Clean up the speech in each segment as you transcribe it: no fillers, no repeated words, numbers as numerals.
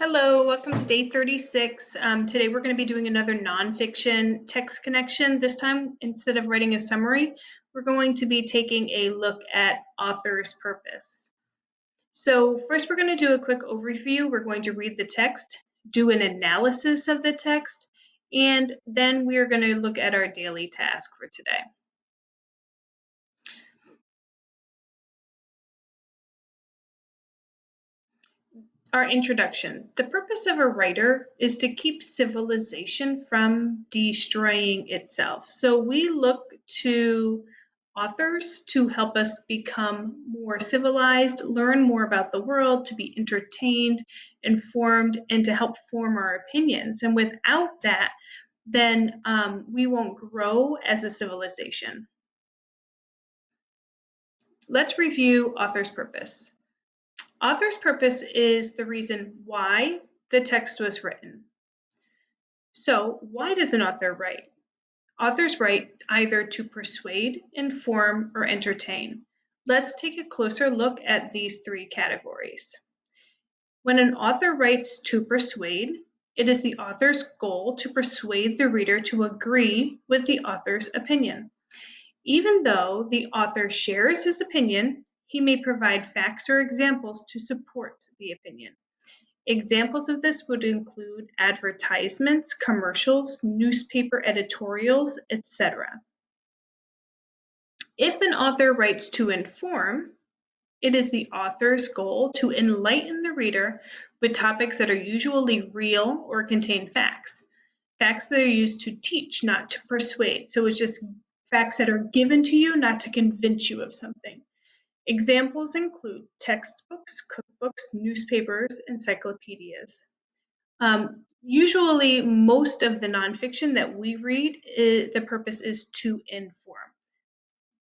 Hello, welcome to day 36. Today we're going to be doing another nonfiction text connection. This time, instead of writing a summary, we're going to be taking a look at author's purpose. So first we're going to do a quick overview. We're going to read the text, do an analysis of the text, and then we are going to look at our daily task for today. Our introduction. The purpose of a writer is to keep civilization from destroying itself. So we look to authors to help us become more civilized, learn more about the world, to be entertained, informed, and to help form our opinions. And without that, then we won't grow as a civilization. Let's review author's purpose. Author's purpose is the reason why the text was written. So, why does an author write? Authors write either to persuade, inform, or entertain. Let's take a closer look at these three categories. When an author writes to persuade, it is the author's goal to persuade the reader to agree with the author's opinion. Even though the author shares his opinion, he may provide facts or examples to support the opinion. Examples of this would include advertisements, commercials, newspaper editorials, etc. If an author writes to inform, it is the author's goal to enlighten the reader with topics that are usually real or contain facts. Facts that are used to teach, not to persuade. So it's just facts that are given to you, not to convince you of something. Examples include textbooks, cookbooks, newspapers, encyclopedias. Usually, most of the nonfiction that we read, the purpose is to inform.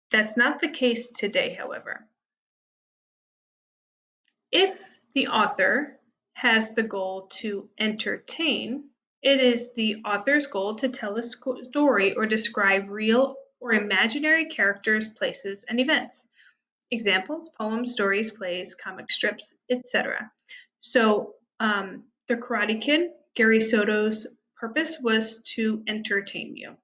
That's not the case today, however. If the author has the goal to entertain, it is the author's goal to tell a story or describe real or imaginary characters, places, and events. Examples, poems, stories, plays, comic strips, etc. So the Karate Kid, Gary Soto's purpose was to entertain you.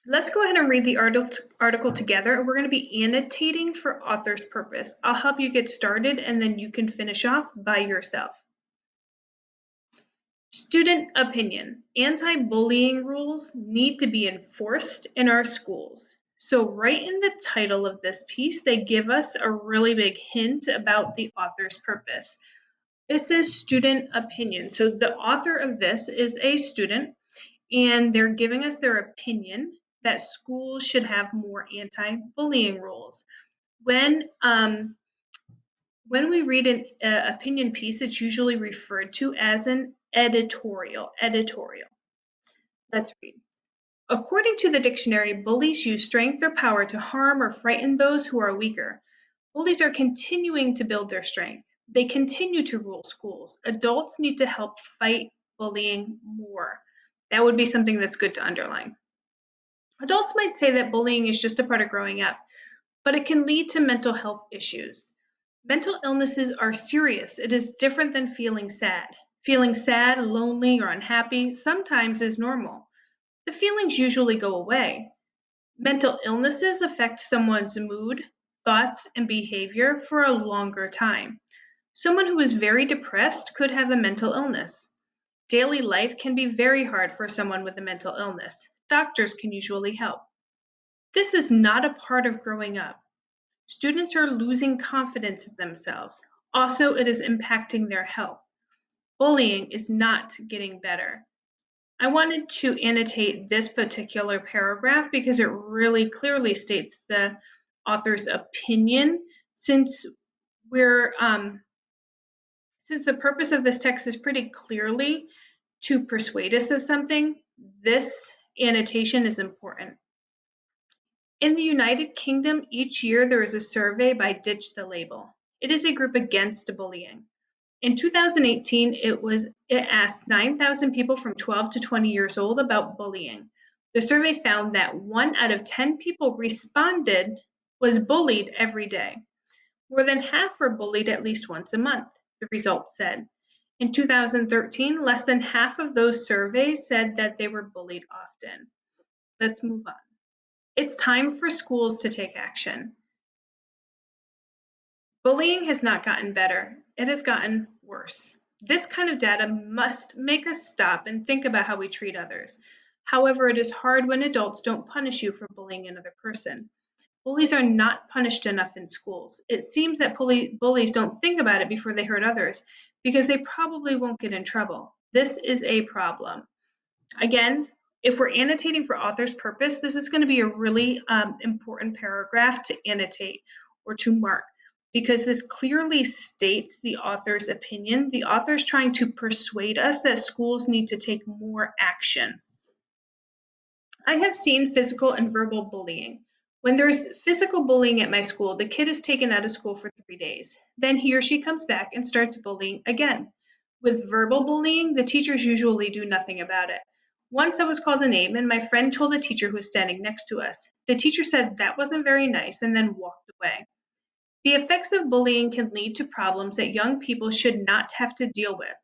Let's go ahead and read the article together. We're going to be annotating for author's purpose. I'll help you get started and then you can finish off by yourself. Student opinion. Anti-bullying rules need to be enforced in our schools. So right in the title of this piece, they give us a really big hint about the author's purpose. It says student opinion. So the author of this is a student, and they're giving us their opinion that schools should have more anti-bullying rules. When we read an opinion piece, it's usually referred to as an editorial. Let's read. According to the dictionary, bullies use strength or power to harm or frighten those who are weaker. Bullies are continuing to build their strength. They continue to rule schools. Adults need to help fight bullying more. That would be something that's good to underline. Adults might say that bullying is just a part of growing up, but it can lead to mental health issues. Mental illnesses are serious. It is different than feeling sad. Feeling sad, lonely, or unhappy sometimes is normal. The feelings usually go away. Mental illnesses affect someone's mood, thoughts, and behavior for a longer time. Someone who is very depressed could have a mental illness. Daily life can be very hard for someone with a mental illness. Doctors can usually help. This is not a part of growing up. Students are losing confidence in themselves. Also, it is impacting their health. Bullying is not getting better. I wanted to annotate this particular paragraph because it really clearly states the author's opinion. Since the purpose of this text is pretty clearly to persuade us of something, this annotation is important. In the United Kingdom, each year there is a survey by Ditch the Label. It is a group against bullying. In 2018, it asked 9,000 people from 12 to 20 years old about bullying. The survey found that 1 out of 10 people responded was bullied every day. More than half were bullied at least once a month. the results said. In 2013, less than half of those surveys said that they were bullied often. Let's move on. It's time for schools to take action. Bullying has not gotten better, it has gotten worse. This kind of data must make us stop and think about how we treat others. However, it is hard when adults don't punish you for bullying another person. Bullies are not punished enough in schools. It seems that bullies don't think about it before they hurt others because they probably won't get in trouble. This is a problem. Again, if we're annotating for author's purpose, this is going to be a really important paragraph to annotate or to mark because this clearly states the author's opinion. The author is trying to persuade us that schools need to take more action. I have seen physical and verbal bullying. When there's physical bullying at my school, the kid is taken out of school for 3 days. Then he or she comes back and starts bullying again. With verbal bullying, the teachers usually do nothing about it. Once I was called a name, and my friend told the teacher who was standing next to us. The teacher said that wasn't very nice and then walked away. The effects of bullying can lead to problems that young people should not have to deal with.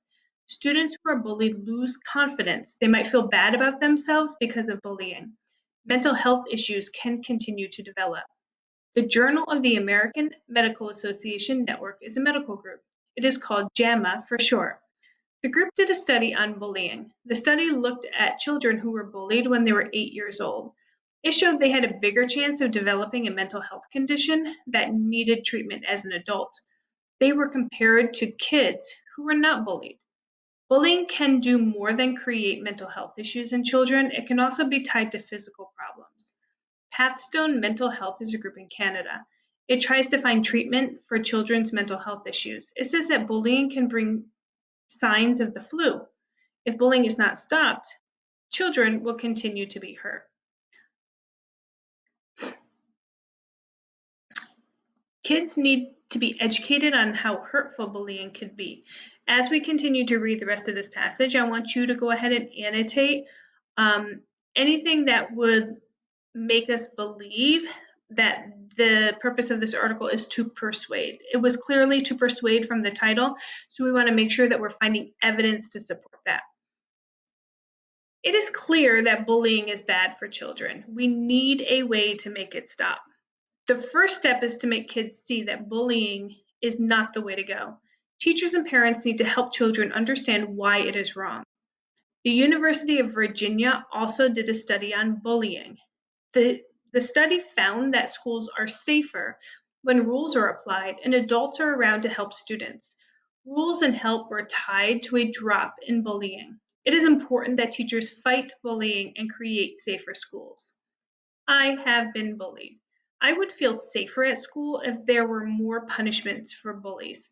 Students who are bullied lose confidence. They might feel bad about themselves because of bullying. Mental health issues can continue to develop. The Journal of the American Medical Association Network is a medical group. It is called JAMA for short. The group did a study on bullying. The study looked at children who were bullied when they were 8 years old. It showed they had a bigger chance of developing a mental health condition that needed treatment as an adult. They were compared to kids who were not bullied. Bullying can do more than create mental health issues in children. It can also be tied to physical problems. Pathstone Mental Health is a group in Canada. It tries to find treatment for children's mental health issues. It says that bullying can bring signs of the flu. If bullying is not stopped, children will continue to be hurt. Kids need to be educated on how hurtful bullying could be. As we continue to read the rest of this passage, I want you to go ahead and annotate anything that would make us believe that the purpose of this article is to persuade. It was clearly to persuade from the title, so we want to make sure that we're finding evidence to support that. It is clear that bullying is bad for children. We need a way to make it stop. The first step is to make kids see that bullying is not the way to go. Teachers and parents need to help children understand why it is wrong. The University of Virginia also did a study on bullying. The study found that schools are safer when rules are applied and adults are around to help students. Rules and help were tied to a drop in bullying. It is important that teachers fight bullying and create safer schools. I have been bullied. I would feel safer at school if there were more punishments for bullies.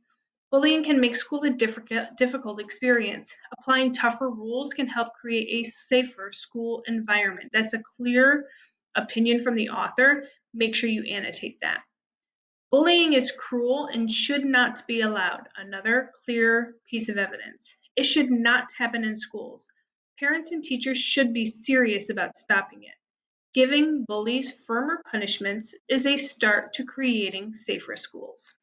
Bullying can make school a difficult experience. Applying tougher rules can help create a safer school environment. That's a clear opinion from the author. Make sure you annotate that. Bullying is cruel and should not be allowed. Another clear piece of evidence. It should not happen in schools. Parents and teachers should be serious about stopping it. Giving bullies firmer punishments is a start to creating safer schools.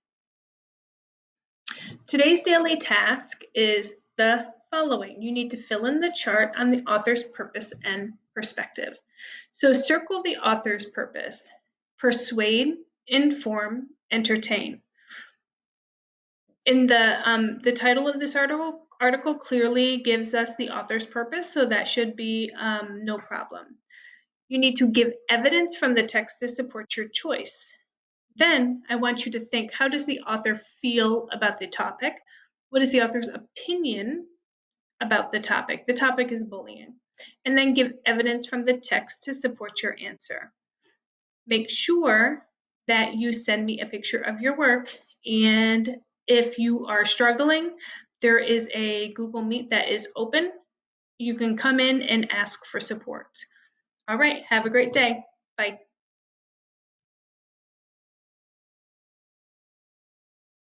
Today's daily task is the following. You need to fill in the chart on the author's purpose and perspective. So circle the author's purpose. Persuade, inform, entertain. In the title of this article clearly gives us the author's purpose, so that should be no problem. You need to give evidence from the text to support your choice. Then I want you to think, how does the author feel about the topic? What is the author's opinion about the topic? The topic is bullying. And then give evidence from the text to support your answer. Make sure that you send me a picture of your work. And if you are struggling, there is a Google Meet that is open. You can come in and ask for support. All right, have a great day. Bye.